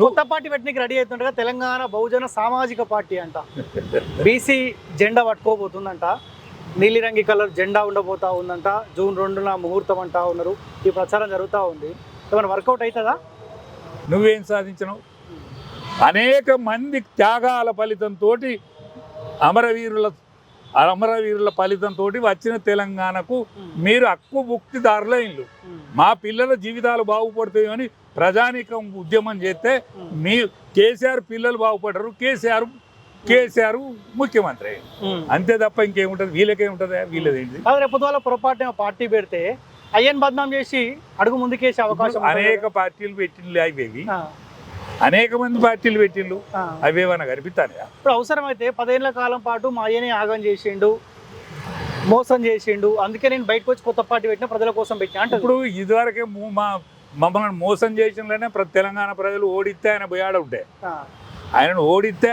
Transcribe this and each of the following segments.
కొత్త పార్టీ పెట్టడానికి రెడీ అవుతుండగా తెలంగాణ బహుజన సామాజిక పార్టీ అంట బీసీ జెండా పట్టుకోబోతుందంట. నీలిరంగి కలర్ జెండా ఉండబోతా ఉందంట. జూన్ 2న ముహూర్తం అంటా ఉన్నారు. ఈ ప్రచారం జరుగుతూ ఉంది. ఏమైనా వర్కౌట్ అవుతుందా? నువ్వేం సాధించినావు? అనేక మంది త్యాగాల ఫలితంతో అమరవీరుల ఫలితంతో వచ్చిన తెలంగాణకు మీరు హక్కు ముక్తిదారుల ఇల్లు. మా పిల్లల జీవితాలు బాగుపడతాయి అని ప్రజానీకం ఉద్యమం చేస్తే మీ కేసీఆర్ పిల్లలు బాగుపడరు, కేసీఆర్ ముఖ్యమంత్రి. అంతే తప్ప ఇంకేముంటుంది? వీళ్ళకేముంటుంది? వీళ్ళదేంటి? రేపు పొరపాటు పార్టీ పెడితే అయ్యన్ బద్నాం చేసి అడుగు ముందుకేసే అవకాశం. అనేక పార్టీలు పెట్టిండ్లు, అవి అనేక మంది పార్టీలు పెట్టిండ్లు, అవేమన్నా కనిపిస్తానే? ఇప్పుడు అవసరమైతే 10 ఏళ్ల కాలం పాటు మా అయ్యనే ఆగం చేసిండు, మోసం చేసిండు, అందుకే నేను బయటకు వచ్చి కొత్త పార్టీ పెట్టిన, ప్రజల కోసం పెట్టినా అంటే. ఇప్పుడు ఇదివరకే మమ్మల్ని మోసం చేసిననే తెలంగాణ ప్రజలు ఓడిస్తే ఆయన పోయాడ ఉంటే, ఆయనను ఓడిస్తే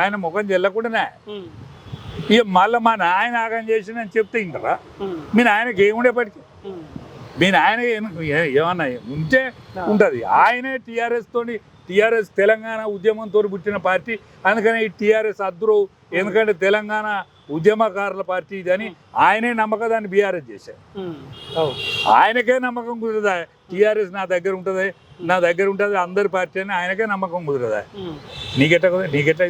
ఆయన ముఖం చెల్లకుండానే ఇక మళ్ళీ మా నాయన ఆగం చేసిందని చెప్తే ఇంటరా? మీ నాయనకి ఏముండేపటికి? మీ నాయన ఏమన్నా ఉంటే ఉంటుంది. ఆయనే టీఆర్ఎస్ తెలంగాణ ఉద్యమంతో పుట్టిన పార్టీ. అందుకని ఈ టీఆర్ఎస్ అద్దురు, ఎందుకంటే తెలంగాణ ఉద్యమకారుల పార్టీ ఇది అని ఆయనే నమ్మకదాన్ని బీఆర్ఎస్ చేశారు. ఆయనకే నమ్మకం కుదరదా? టీఆర్ఎస్ నా దగ్గర ఉంటుంది అందరి పార్టీ అని ఆయనకే నమ్మకం కుదరదా? నీకెట్లా